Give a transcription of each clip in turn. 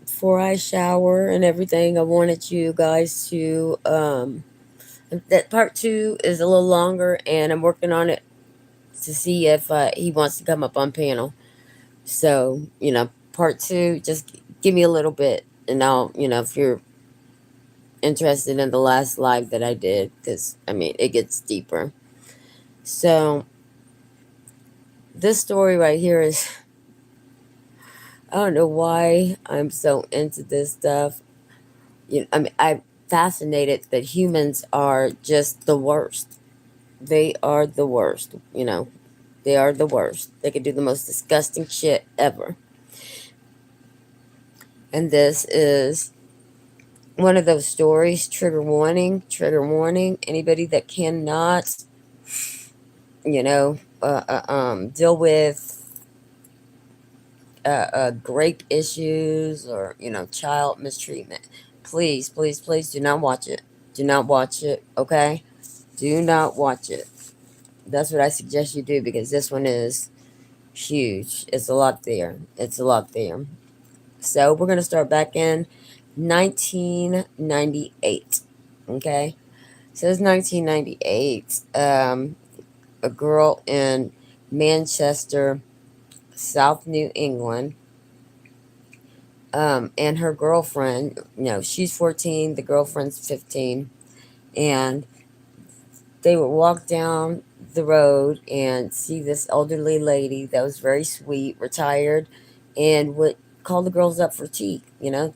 Before I shower and everything, I wanted you guys to that part two is a little longer, and I'm working on it to see if he wants to come up on panel. So part two, just give me a little bit, and I'll if you're interested in the last live that I did, because I mean it gets deeper. So this story right here is I don't know why I'm so into this stuff. I mean, I'm fascinated that humans are just the worst. They are the worst. They are the worst. They could do the most disgusting shit ever. And this is one of those stories. Trigger warning. Trigger warning. Anybody that cannot, deal with grape issues or child mistreatment, please, please, please do not watch it. Do not watch it. Okay, do not watch it. That's what I suggest you do, because this one is huge. It's a lot there. It's a lot there. So we're gonna start back in 1998. Okay, so it's 1998. A girl in Manchester, South New England, and her girlfriend, she's 14, the girlfriend's 15, and they would walk down the road and see this elderly lady that was very sweet, retired, and would call the girls up for tea,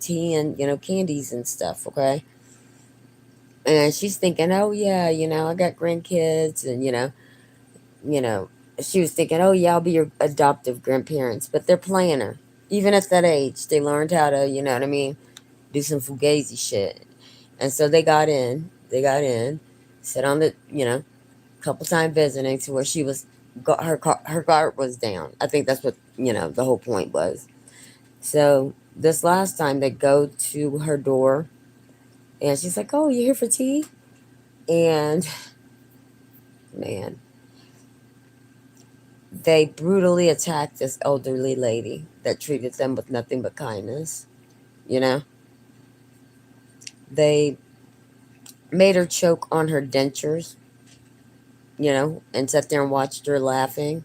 tea and, candies and stuff, okay? And she's thinking, oh, yeah, I got grandkids, and, you know, she was thinking, oh, yeah, I'll be your adoptive grandparents, but they're playing her. Even at that age, they learned how to, you know what I mean, do some fugazi shit. And so they got in. They got in, sat on the, couple time visiting to where she was, got her guard was down. I think that's what the whole point was. So this last time they go to her door, and she's like, "Oh, you here for tea?" And man, they brutally attacked this elderly lady that treated them with nothing but kindness. You know, they made her choke on her dentures, and sat there and watched her laughing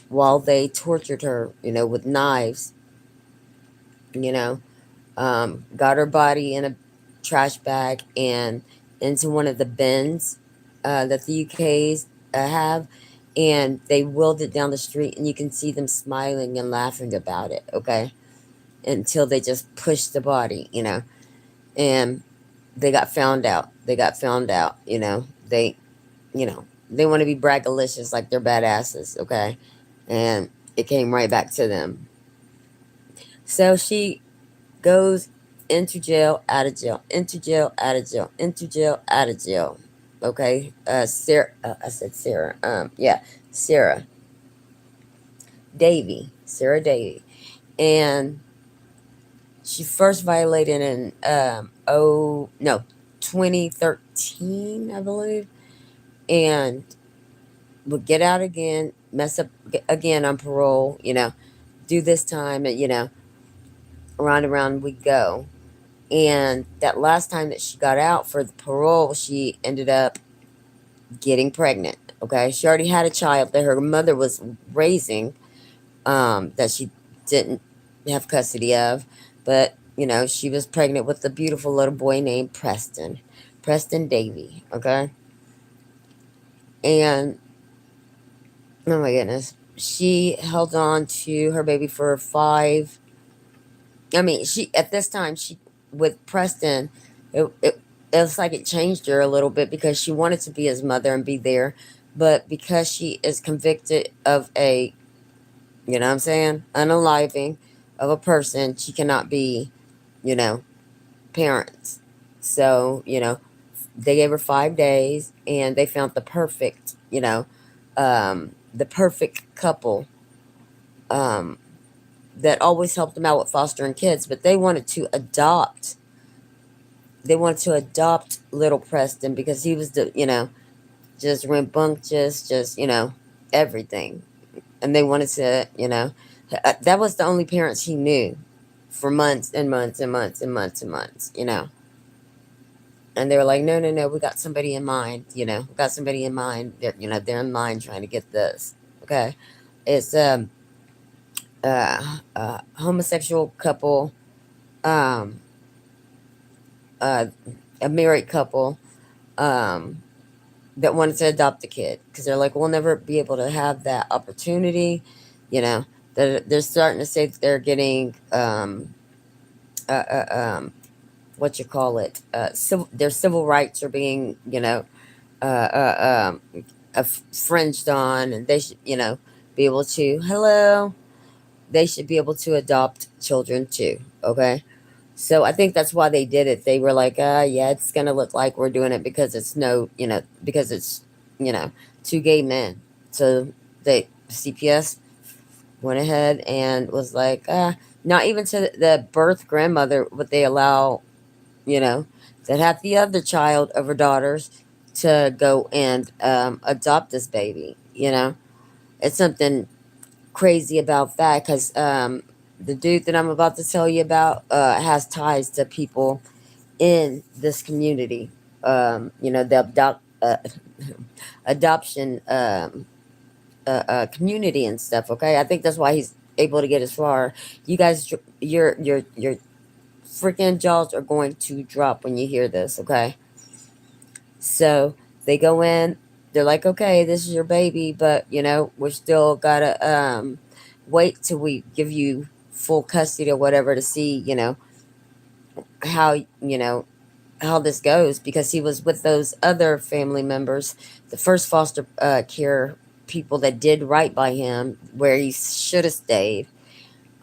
while they tortured her, with knives, you know, got her body in a trash bag and into one of the bins that the UK's have, and they wheeled it down the street, and you can see them smiling and laughing about it, okay? Until they just pushed the body, and they got found out. They got found out, you know, they want to be braggalicious like they're badasses, okay? And it came right back to them. So she goes into jail, out of jail, into jail, out of jail, into jail, out of jail. Okay, Sarah. I said Sarah. Yeah, Sarah Davy. Sarah Davy, and she first violated in 2013, I believe, and would get out again, mess up again on parole. Do this time, and round and round we go. And that last time that she got out for the parole, she ended up getting pregnant. Okay, she already had a child that her mother was raising, that she didn't have custody of, but she was pregnant with a beautiful little boy named Preston Davy. Okay, and oh my goodness, she held on to her baby for 5. I mean, she at this time she with Preston, it was like it changed her a little bit because she wanted to be his mother and be there, but because she is convicted of a, you know what I'm saying, unaliving of a person, she cannot be, you know, parents. So they gave her 5 days, and they found the perfect, the perfect couple. Um, that always helped them out with fostering kids, but they wanted to adopt. They wanted to adopt little Preston because he was just rambunctious, just everything, and they wanted to, That was the only parents he knew for months and months and months and months and months, And they were like, no, no, no, we got somebody in mind, we got somebody in mind. They're in mind trying to get this. Okay. It's a homosexual couple, um, uh, a married couple, um, that wanted to adopt a kid because they're like, we'll never be able to have that opportunity. You know, they're starting to say that they're getting, uh, what you call it, their civil rights are being, fringed on, and they should, be able to, hello, they should be able to adopt children too. Okay. So I think that's why they did it. They were like, yeah, it's gonna look like we're doing it because it's no, because it's, you know, two gay men. So CPS went ahead and was like, not even to the birth grandmother would they allow, you know, that had the other child of her daughters to go and adopt this baby. It's something crazy about that because the dude that I'm about to tell you about has ties to people in this community. The adoption community and stuff. Okay, I think that's why he's able to get as far. You guys, your freaking jaws are going to drop when you hear this. Okay, so they go in. They're like, okay, this is your baby, but we're still gotta wait till we give you full custody or whatever to see, how how this goes because he was with those other family members, the first foster care people that did right by him, where he should have stayed.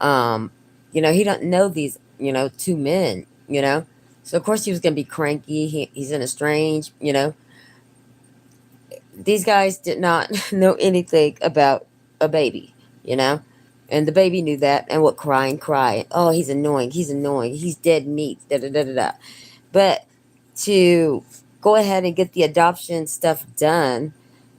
Um, he don't know these, two men, so of course he was gonna be cranky. He's in a strange, these guys did not know anything about a baby, you know. And the baby knew that and would cry and cry. Oh, he's annoying. He's annoying. He's dead meat. Da da da da da. But to go ahead and get the adoption stuff done,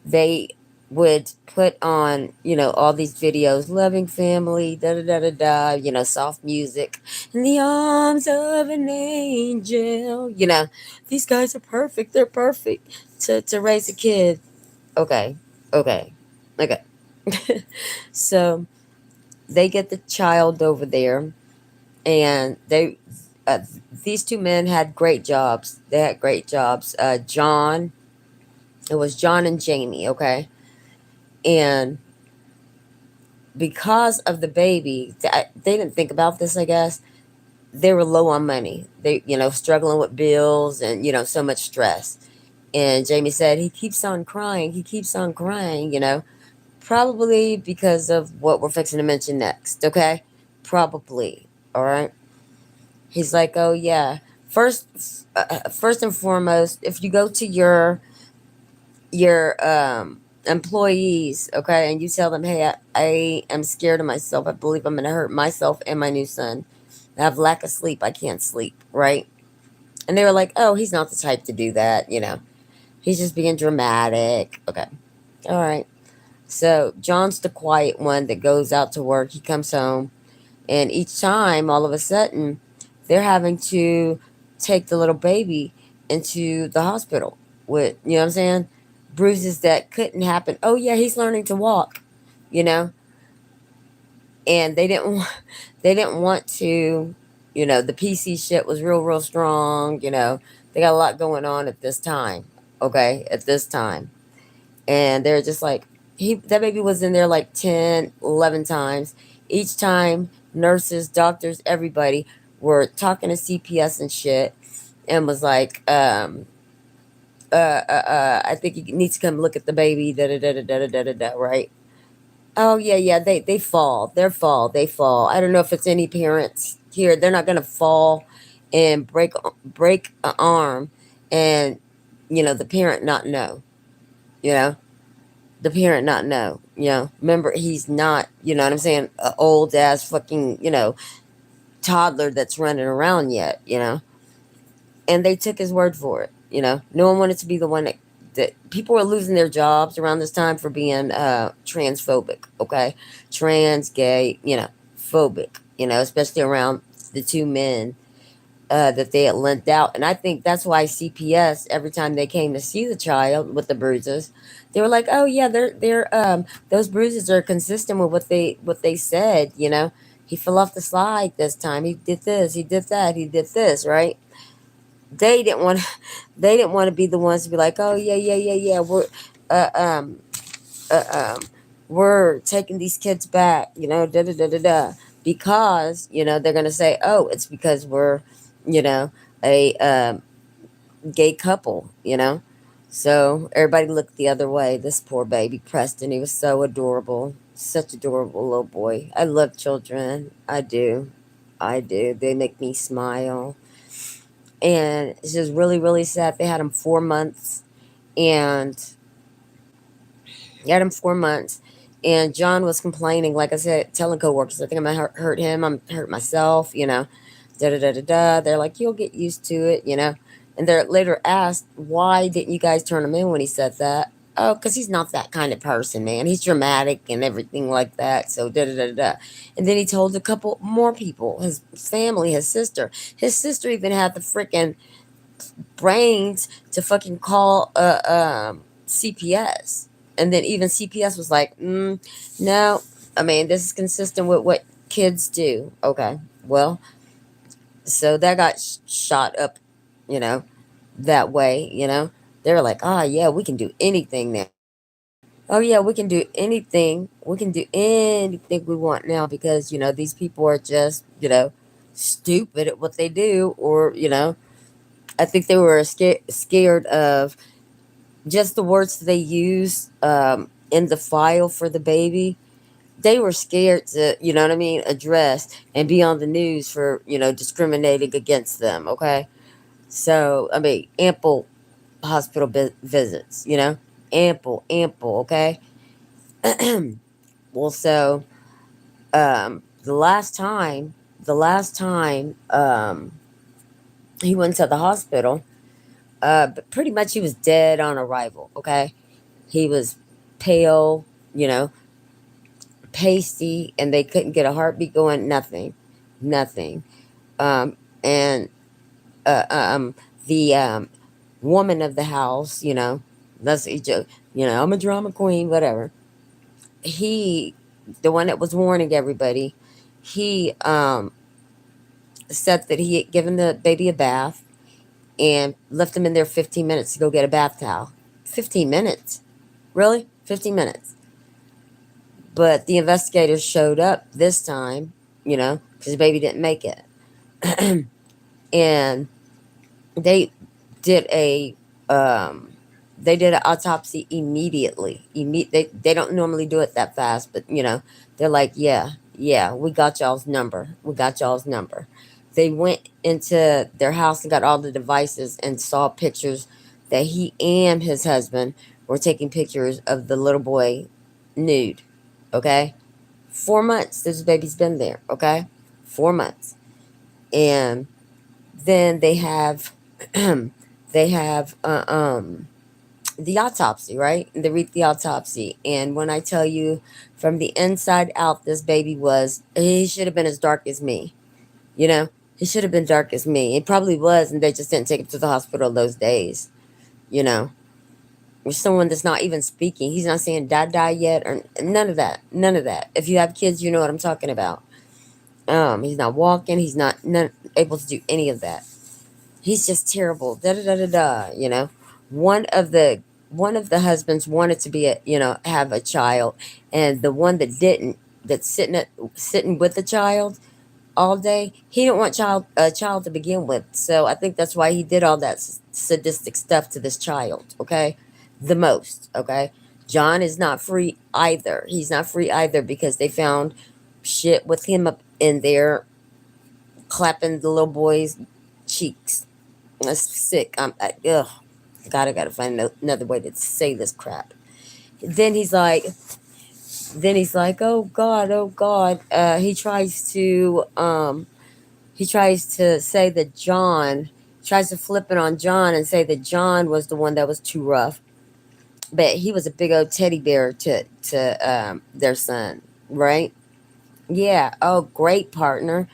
they would put on, all these videos, loving family, da da da da da, soft music, in the arms of an angel. These guys are perfect. They're perfect to raise a kid. Okay, okay, okay. So they get the child over there, and uh, these two men had great jobs. They had great jobs. It was John and Jamie, okay? And because of the baby, they didn't think about this, I guess. They were low on money. They, struggling with bills and, so much stress. And Jamie said, he keeps on crying. He keeps on crying, Probably because of what we're fixing to mention next, okay? Probably, all right? He's like, oh, yeah. First and foremost, if you go to your employees, okay, and you tell them, hey, I am scared of myself. I believe I'm going to hurt myself and my new son. I have lack of sleep. I can't sleep, right? And they were like, oh, he's not the type to do that, He's just being dramatic. Okay. All right. So John's the quiet one that goes out to work. He comes home, and each time, all of a sudden, they're having to take the little baby into the hospital with, what I'm saying, bruises that couldn't happen. Oh yeah, he's learning to walk, you know, and they didn't want to, the PC shit was real strong. They got a lot going on at this time. Okay, at this time, and they're just like, that baby was in there like 10, 11 times. Each time, nurses, doctors, everybody were talking to CPS and shit, and was like, I think you need to come look at the baby, da da da da da da da da, right? Oh yeah, yeah, they fall, they fall. I don't know if it's any parents here. They're not gonna fall and break an arm, and the parent not know, you know the parent not know. Remember, he's not, what I'm saying, a old ass fucking, toddler that's running around yet. And they took his word for it. No one wanted to be the one that people were losing their jobs around this time for being transphobic. Okay, trans, gay, phobic. Especially around the two men that they had lent out. And I think that's why CPS, every time they came to see the child with the bruises, they were like, "Oh yeah, they're those bruises are consistent with what they said." He fell off the slide this time. He did this. He did that. He did this. Right? They didn't want. They didn't want to be the ones to be like, "Oh yeah, yeah, yeah, yeah. Uh, um, uh, um, we're taking these kids back." Da da da da da. Because they're gonna say, "Oh, it's because we're, you know, a gay couple." So everybody looked the other way. This poor baby Preston, he was so adorable, such adorable little boy. I love children. I do. They make me smile. And it's just really, really sad. They had him 4 months, and he had him 4 months. And John was complaining, like I said, telling coworkers, I think I'm gonna hurt him. I'm hurt myself. Da da da da da. They're like, you'll get used to it. And they're later asked, why didn't you guys turn him in when he said that? Oh, because he's not that kind of person, man. He's dramatic and everything like that. So da da da da. And then he told a couple more people, his family, his sister. His sister even had the freaking brains to fucking call CPS. And then even CPS was like, no. I mean, this is consistent with what kids do. Okay, well, so that got shot up, you know, that way. They were like, oh yeah, we can do anything now. Oh yeah, we can do anything. We can do anything we want now because these people are just stupid at what they do, or I think they were scared of just the words they use in the file for the baby. They were scared to, what I mean, address and be on the news for, discriminating against them. Okay. So, I mean, ample hospital visits, ample. Okay. Well, so the last time he went to the hospital, but pretty much he was dead on arrival. Okay. He was pale, you know, pasty, and they couldn't get a heartbeat going. Nothing. And the woman of the house, that's each, I'm a drama queen, whatever. He, the one that was warning everybody, he said that he had given the baby a bath and left him in there 15 minutes to go get a bath towel. 15 minutes? Really? 15 minutes. But the investigators showed up this time, because the baby didn't make it. And they did a um, they did an autopsy immediately. They don't normally do it that fast, but they're like, yeah, we got y'all's number. We got y'all's number. They went into their house and got all the devices and saw pictures that he and his husband were taking pictures of the little boy nude. Okay, 4 months this baby's been there. Okay, 4 months, and then they have the autopsy, right? They read the autopsy, and when I tell you, from the inside out, this baby he should have been as dark as me. You know, he should have been dark as me. It probably was, and they just didn't take him to the hospital those days. You know, with someone that's not even speaking, he's not saying "die" yet, or none of that. None of that. If you have kids, you know what I'm talking about. He's not walking. He's not able to do any of that. He's just terrible. Da da da da da. One of the one of the husbands wanted to be have a child, and the one that didn't, that's sitting with the child all day, he didn't want a child to begin with. So I think that's why he did all that sadistic stuff to this child. Okay, the most. Okay, John is not free either. He's not free either because they found shit with him up in there clapping the little boy's cheeks. That's sick. Ugh. God, I gotta find another way to say this crap. Then he's like, oh God, oh God. He tries to say that John, tries to flip it on John and say that John was the one that was too rough. but he was a big old teddy bear to their son, right? Yeah. Oh, great partner.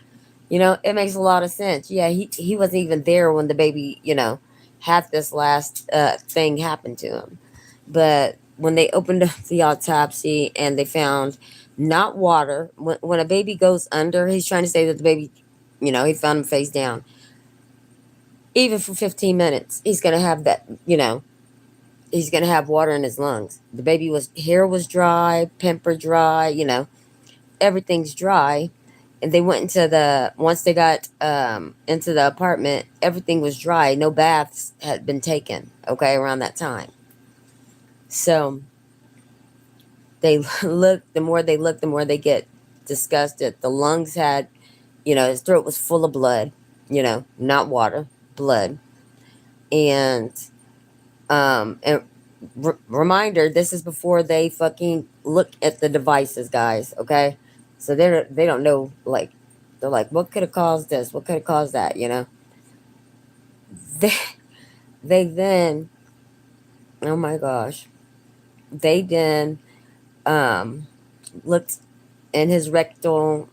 It makes a lot of sense. Yeah, he wasn't even there when the baby, had this last thing happen to him. But when they opened up the autopsy and they found not water, when a baby goes under, he's trying to say that the baby, he found him face down. Even for 15 minutes, he's going to have that, he's going to have water in his lungs. The baby hair was dry, pamper dry, everything's dry. And they went once they got into the apartment, everything was dry. No baths had been taken, okay, around that time. So they look, the more they get disgusted. The lungs had, his throat was full of blood, not water, blood. And reminder, this is before they fucking look at the devices, guys, okay? So they don't know, like, they're like, what could have caused this? What could have caused that, They, they then, oh my gosh, they then looked in his rectal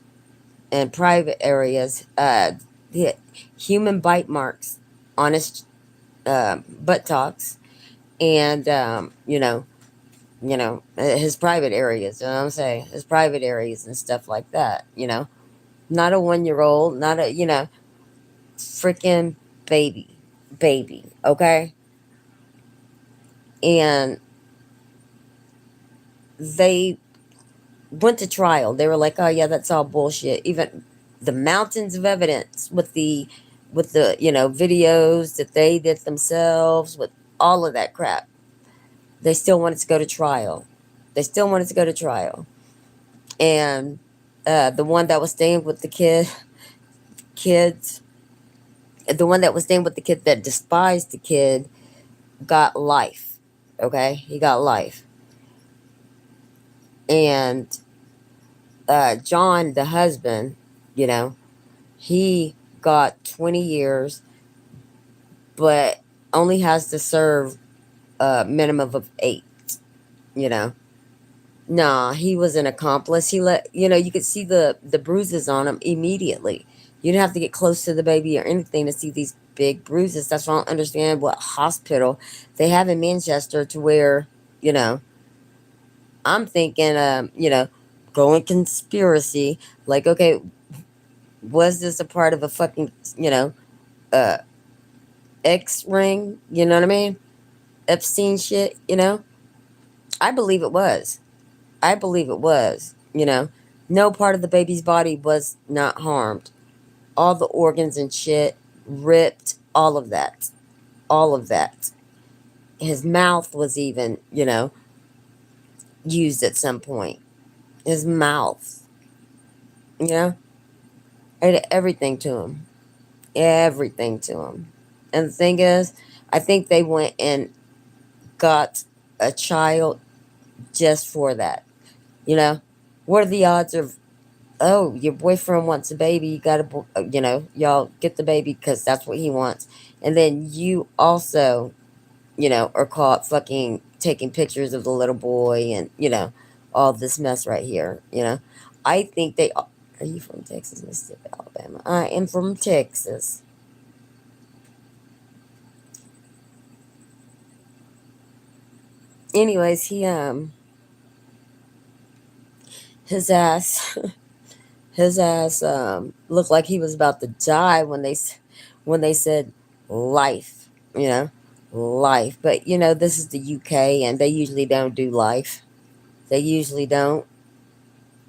and private areas, the human bite marks on his buttocks, and his private areas. You know what I'm saying? His private areas and stuff like that. Not a 1 year old, not a freaking baby. Okay, and they went to trial. They were like, "Oh yeah, that's all bullshit." Even the mountains of evidence with the videos that they did themselves, with all of that crap. They still wanted to go to trial. They still wanted to go to trial. And the one that was staying with the kids, the one that was staying with the kid that despised the kid, got life. Okay, he got life. And John, the husband, you know, he got 20 years, but only has to serve a minimum of 8. You know, nah, he was an accomplice. You could see the bruises on him immediately. You didn't have to get close to the baby or anything to see these big bruises. That's why I don't understand what hospital they have in Manchester to where, you know, I'm thinking, going conspiracy. Like, okay, was this a part of a fucking, uh, X ring? You know what I mean? Epstein shit, I believe it was. I believe it was. No part of the baby's body was not harmed. All the organs and shit ripped, all of that. All of that. His mouth was even, used at some point. His mouth, you know? I did everything to him. Everything to him. And the thing is, I think they went and got a child just for that. You know? What are the odds of, oh, your boyfriend wants a baby, you gotta, y'all get the baby because that's what he wants. And then you also, are caught fucking taking pictures of the little boy and, all this mess right here, I think they, are you from Texas, Mississippi, Alabama? I am from Texas. Anyways, his ass, his ass, looked like he was about to die when they said life, you know, life. But this is the UK, and they usually don't do life. They usually don't.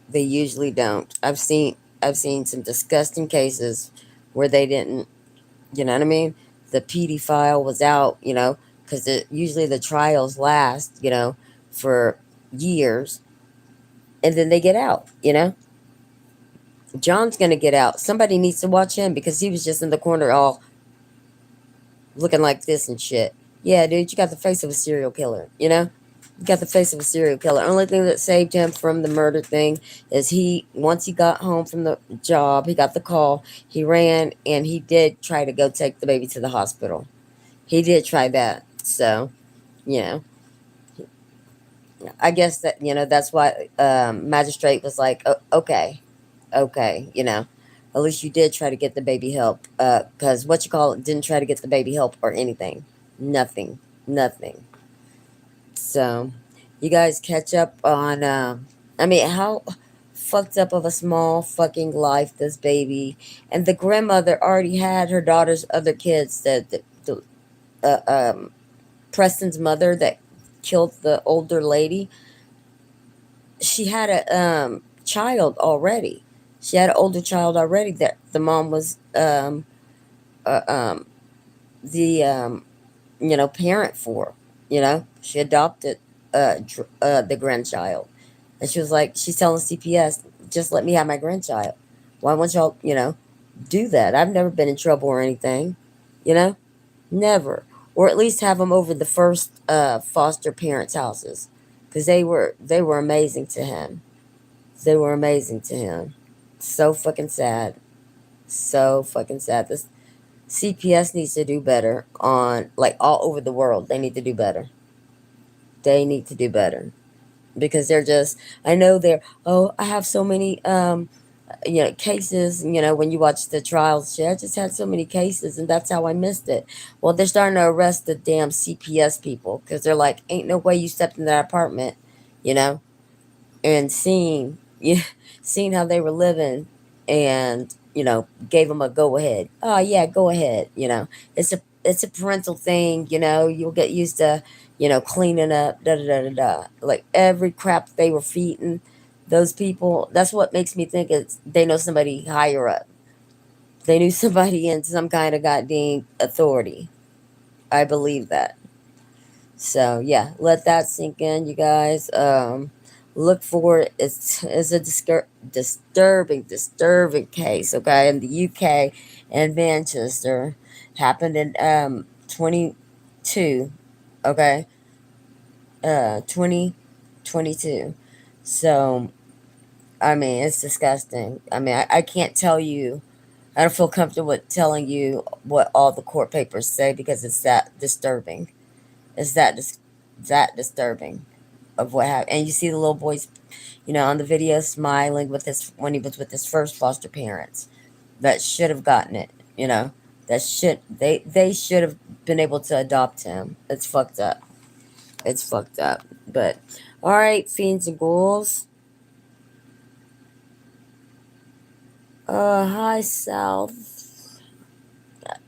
They usually don't. I've seen some disgusting cases where they didn't. You know what I mean? The PD file was out. Because usually the trials last. For years, and then they get out. John's gonna get out. Somebody needs to watch him because he was just in the corner all looking like this and shit. Yeah, dude, you got the face of a serial killer. You got the face of a serial killer. Only thing that saved him from the murder thing is once he got home from the job, he got the call. He ran and he did try to go take the baby to the hospital. He did try that. So, you know, I guess that, that's why magistrate was like, okay, okay, at least you did try to get the baby help. Because what you call it didn't try to get the baby help or anything. Nothing. Nothing. So, you guys catch up on. I mean, how fucked up of a small fucking life this baby, and the grandmother already had her daughter's other kids. The Preston's mother that killed the older lady, she had a child already. She had an older child already that the mom was uh, um, the parent for. She adopted the grandchild, and she was like, she's telling CPS, just let me have my grandchild. Why won't y'all do that? I've never been in trouble or anything, you know, never, or at least have them over the first foster parents' houses, because they were amazing to him. They were amazing to him. So fucking sad. So fucking sad. This CPS needs to do better on, like, all over the world. They need to do better. They need to do better because they're just. I know they're. Oh, I have so many cases. When you watch the trials, shit, I just had so many cases, and that's how I missed it. Well, they're starting to arrest the damn CPS people because they're like, ain't no way you stepped in that apartment, you know and seeing yeah, seeing how they were living, and gave them a go ahead. Oh yeah, go ahead. It's a parental thing. You'll get used to cleaning up, da da da da da. Like every crap they were feeding those people. That's what makes me think it's they know somebody higher up. They knew somebody in some kind of goddamn authority. I believe that. So yeah, let that sink in, you guys. Look for it. It's a disturbing case. Okay, in the UK and Manchester, happened in 22. Okay, 2022. So I mean, it's disgusting. I mean, I can't tell you. I don't feel comfortable with telling you what all the court papers say because it's that disturbing. It's that disturbing of what happened. And you see the little boys, on the video smiling with his when he was with his first foster parents that should have gotten it. That should they should have been able to adopt him. It's fucked up. It's fucked up. But all right, fiends and ghouls. Hi South.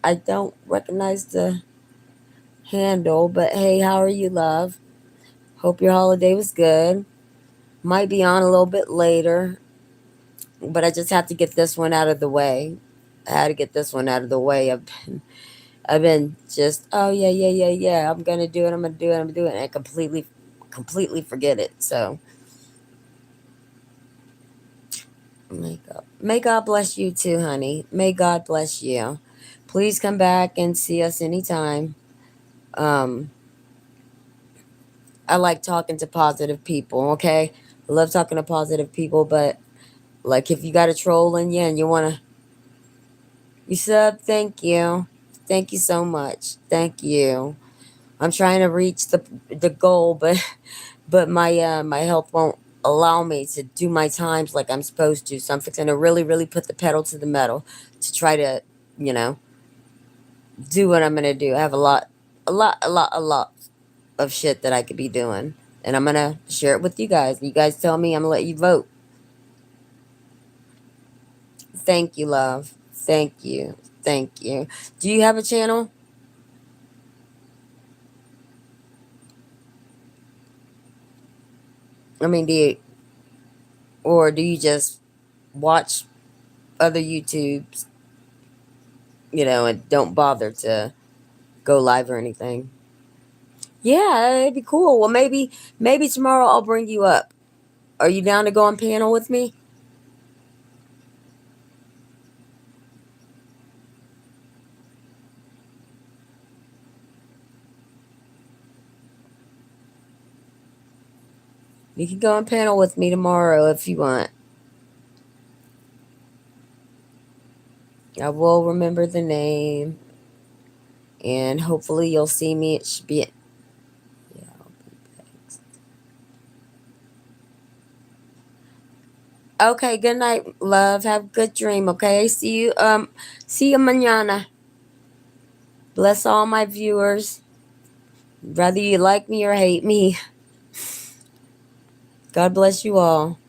I don't recognize the handle, but hey, how are you, love? Hope your holiday was good. Might be on a little bit later, but I just have to get this one out of the way. I had to get this one out of the way. I've been just, oh yeah, yeah, yeah, yeah. I'm gonna do it. I'm gonna do it. I'm gonna do it, and I completely forget it. So may God bless you too, honey. May God bless you. Please come back and see us anytime. Um, I like talking to positive people. Okay, I love talking to positive people, but like if you got a troll in you and you wanna you sub, thank you. Thank you so much. Thank you. I'm trying to reach the goal, but my health won't allow me to do my times like I'm supposed to. So I'm fixing to really put the pedal to the metal to try to, you know, do what I'm gonna do. I have a lot of shit that I could be doing. And I'm gonna share it with you guys. You guys tell me, I'm gonna let you vote. Thank you, love. Thank you. Thank you. Do you have a channel? I mean, do you just watch other YouTubes, and don't bother to go live or anything? Yeah, it'd be cool. Well, maybe tomorrow I'll bring you up. Are you down to go on panel with me? You can go on panel with me tomorrow if you want. I will remember the name, and hopefully you'll see me. It should be. Yeah, I'll be back. Okay, good night, love. Have a good dream, okay? See you mañana. Bless all my viewers, whether you like me or hate me. God bless you all.